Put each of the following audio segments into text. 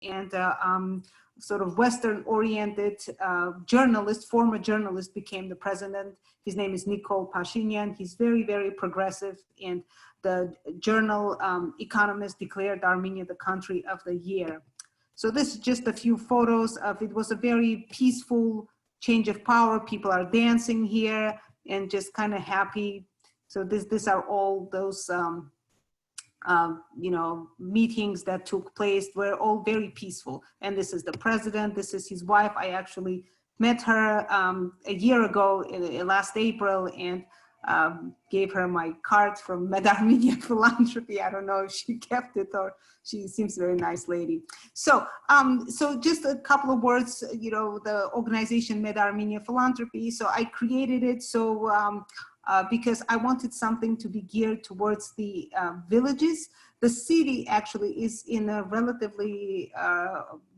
and sort of Western-oriented journalist, former journalist, became the president. His name is Nikol Pashinyan. He's very, very progressive, and the journal Economist declared Armenia the country of the year. So this is just a few photos of, it was a very peaceful change of power. People are dancing here and just kind of happy. So these are all those you know, meetings that took place were all very peaceful. And this is the president, this is his wife. I actually met her a year ago, last April, and gave her my card from Med Armenian Philanthropy. I don't know if she kept it, or she seems a very nice lady. So, so just a couple of words, you know, the organization Med Armenian Philanthropy. So I created it so because I wanted something to be geared towards the villages. The city actually is in a relatively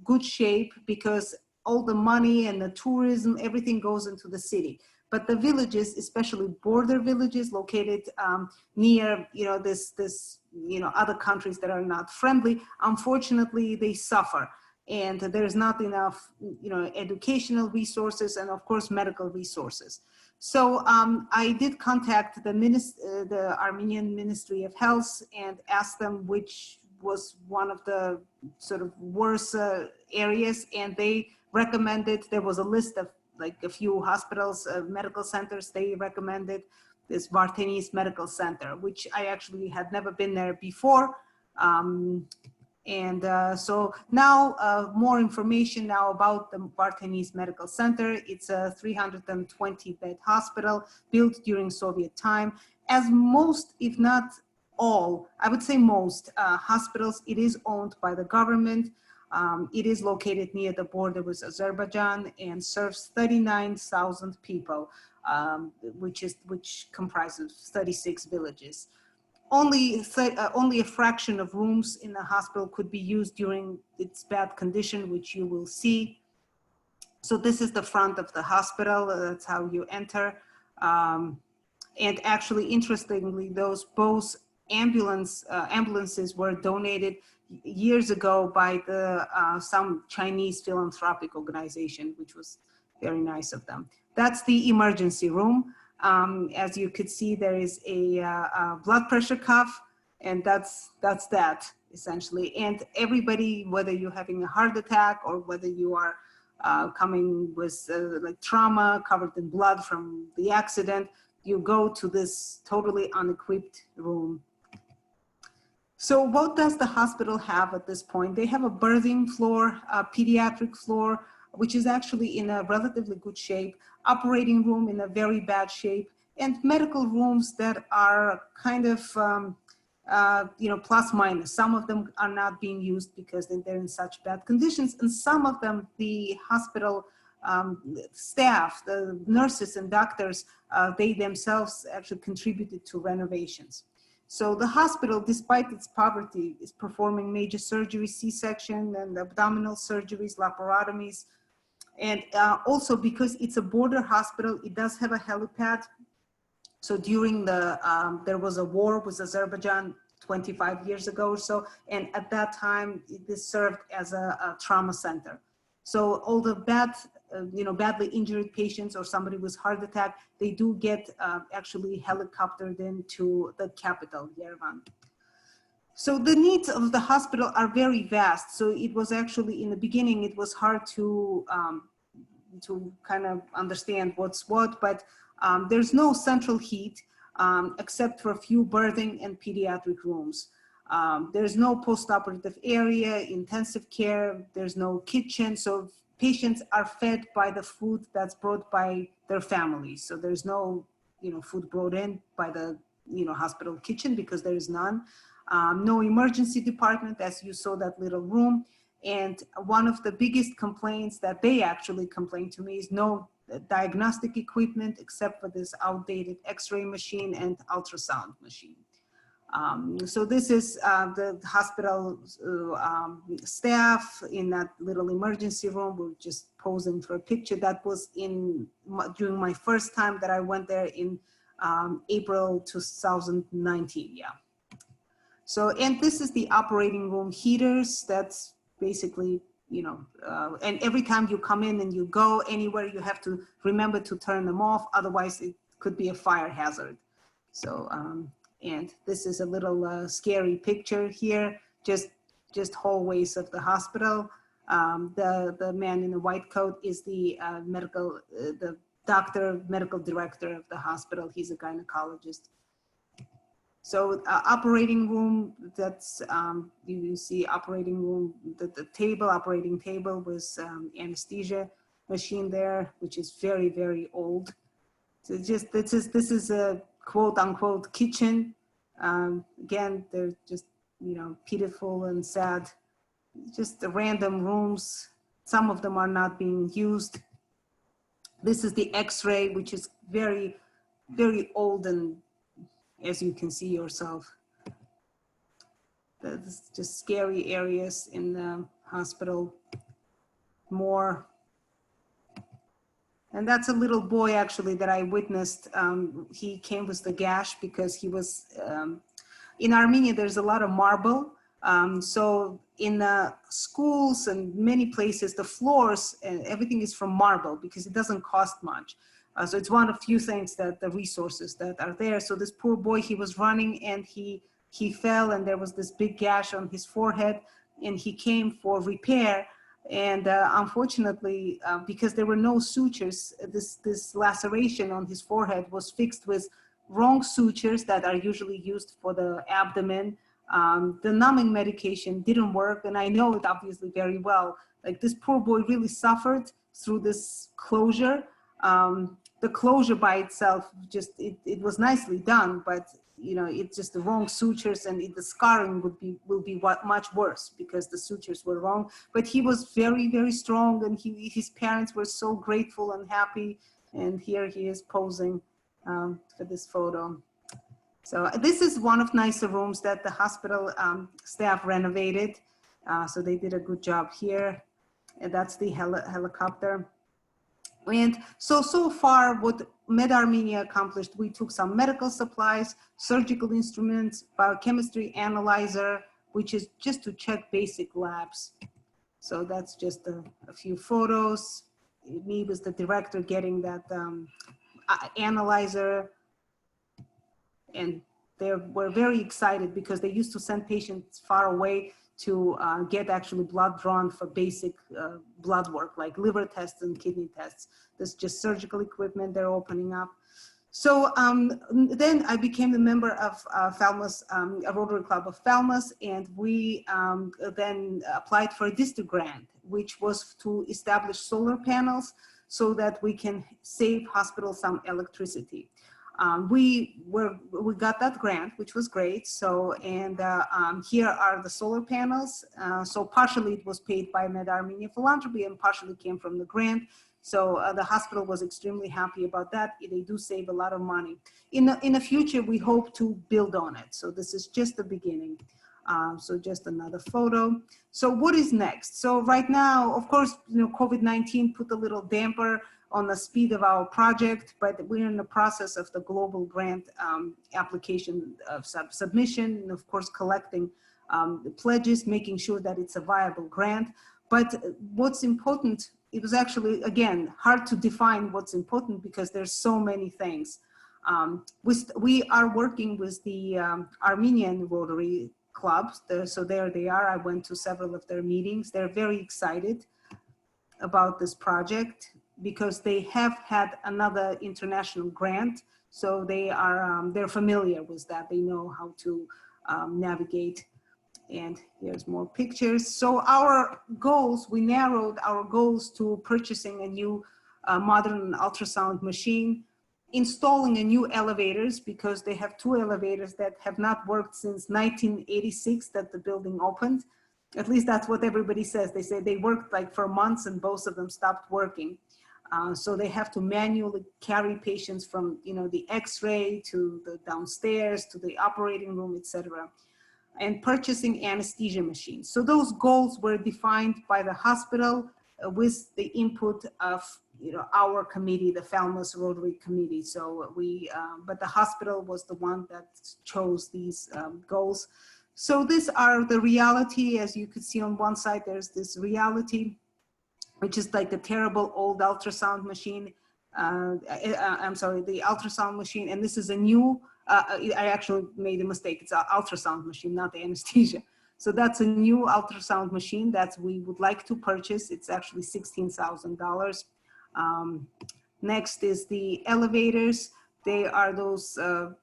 good shape because all the money and the tourism, everything goes into the city. But the villages, especially border villages located near, you know, you know, other countries that are not friendly, unfortunately, they suffer. And there's not enough, you know, educational resources and of course, medical resources. So I did contact the Armenian Ministry of Health and asked them which was one of the sort of worst areas, and they recommended, there was a list of like a few hospitals, medical centers. They recommended this Vardenis Medical Center, which I actually had never been there before. So now more information now about the Vardenis Medical Center. It's a 320-bed hospital built during Soviet time. As most, if not all, I would say most hospitals, it is owned by the government. It is located near the border with Azerbaijan and serves 39,000 people, which comprises 36 villages. Only a fraction of rooms in the hospital could be used during its bad condition, which you will see. So this is the front of the hospital. That's how you enter. And actually, interestingly, those both ambulances were donated years ago by some Chinese philanthropic organization, which was very nice of them. That's the emergency room. As you could see, there is a blood pressure cuff, and that's that essentially. And everybody, whether you're having a heart attack or whether you are coming with like trauma covered in blood from the accident, you go to this totally unequipped room. So what does the hospital have at this point? They have a birthing floor, a pediatric floor, which is actually in a relatively good shape, operating room in a very bad shape, and medical rooms that are kind of, you know, plus minus. Some of them are not being used because they're in such bad conditions, and some of them, the hospital staff, the nurses and doctors, they themselves actually contributed to renovations. So the hospital, despite its poverty, is performing major surgery, C-section and abdominal surgeries, laparotomies. And also because it's a border hospital, it does have a helipad. So during there was a war with Azerbaijan 25 years ago or so. And at that time, this served as a trauma center. So all the you know, badly injured patients or somebody with heart attack, they do get actually helicoptered into the capital, Yerevan. So the needs of the hospital are very vast. So it was actually, in the beginning, it was hard to kind of understand what's what, but there's no central heat except for a few birthing and pediatric rooms. There's no post-operative area, intensive care, there's no kitchen. So patients are fed by the food that's brought by their families. So there's no, you know, food brought in by the, you know, hospital kitchen because there is none. No emergency department, as you saw that little room. And one of the biggest complaints that they actually complained to me is no diagnostic equipment except for this outdated X-ray machine and ultrasound machine. So this is the hospital staff in that little emergency room. We're just posing for a picture. That was during my first time that I went there in April 2019, yeah. So, and this is the operating room heaters. That's basically, you know, and every time you come in and you go anywhere, you have to remember to turn them off. Otherwise, it could be a fire hazard. So, and this is a little scary picture here, just hallways of the hospital. The man in the white coat is the the medical director of the hospital. He's a gynecologist. So operating room, that's, you see operating room, the table, operating table was anesthesia machine there, which is very, very old. So just, this is a quote unquote kitchen. Again, they're just, you know, pitiful and sad. Just the random rooms. Some of them are not being used. This is the X-ray, which is very, very old, and as you can see yourself, that's just scary areas in the hospital. More. And that's a little boy actually that I witnessed. He came with the gash because he was, in Armenia, there's a lot of marble. So in schools and many places, the floors and everything is from marble because it doesn't cost much. So it's one of few things that the resources that are there. So this poor boy, he was running and he fell, and there was this big gash on his forehead, and he came for repair. And unfortunately, because there were no sutures, this laceration on his forehead was fixed with wrong sutures that are usually used for the abdomen. The numbing medication didn't work, and I know it obviously very well. Like, this poor boy really suffered through this closure. The closure by itself, just it was nicely done, but you know, it's just the wrong sutures, and the scarring will be much worse because the sutures were wrong. But he was very, very strong, and his parents were so grateful and happy. And here he is posing for this photo. So this is one of nicer rooms that the hospital staff renovated. So they did a good job here. And that's the helicopter. And so far what Med-Armenia accomplished, we took some medical supplies, surgical instruments, biochemistry analyzer, which is just to check basic labs. So that's just a few photos. Me was the director getting that analyzer. And they were very excited because they used to send patients far away to get actually blood drawn for basic blood work, like liver tests and kidney tests. There's just surgical equipment they're opening up. So then I became a member of Falmouth, a Rotary Club of Falmouth, and we then applied for a district grant, which was to establish solar panels so that we can save hospitals some electricity. We got that grant, which was great. So, and here are the solar panels. So partially it was paid by Med-Armenia Philanthropy and partially came from the grant. So the hospital was extremely happy about that. They do save a lot of money. In the future, we hope to build on it. So this is just the beginning. So just another photo. So what is next? So right now, of course, you know, COVID-19 put a little damper on the speed of our project, but we're in the process of the global grant application of submission, and of course collecting the pledges, making sure that it's a viable grant. But what's important, it was actually, again, hard to define what's important because there's so many things. We are working with the Armenian Rotary clubs, so there they are. I went to several of their meetings. They're very excited about this project because they have had another international grant, so they are they're familiar with that. They know how to navigate. And here's more pictures. So our goals, we narrowed our goals to purchasing a new modern ultrasound machine, installing a new elevators because they have 2 elevators that have not worked since 1986 that the building opened. At least that's what everybody says. They say they worked like for months and both of them stopped working. So they have to manually carry patients from, you know, the X-ray to the downstairs to the operating room, etc. And purchasing anesthesia machines. So those goals were defined by the hospital with the input of, you know, our committee, the Falmouth Rotary Committee. So we, but the hospital was the one that chose these goals. So these are the reality. As you could see on one side, there's this reality, which is like the terrible old ultrasound machine. I'm sorry, the ultrasound machine. And this is a new, I actually made a mistake. It's an ultrasound machine, not the anesthesia. So that's a new ultrasound machine that we would like to purchase. It's actually $16,000. Next is the elevators. They are those,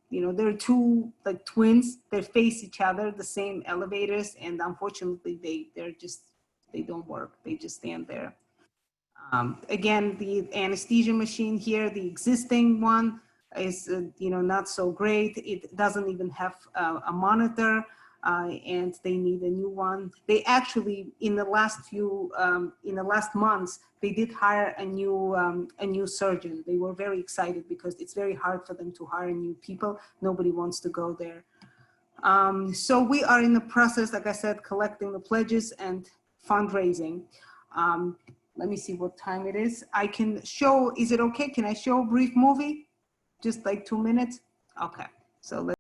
you know, they're two like twins. They face each other, the same elevators, and unfortunately, they don't work. They just stand there. Again, the anesthesia machine here, the existing one is, you know, not so great. It doesn't even have a monitor, and they need a new one. They actually, in the last months, they did hire a new surgeon. They were very excited because it's very hard for them to hire new people. Nobody wants to go there. So we are in the process, like I said, collecting the pledges and fundraising. Let me see what time it is. I can show, is it okay? Can I show a brief movie? Just like 2 minutes? Okay, so let's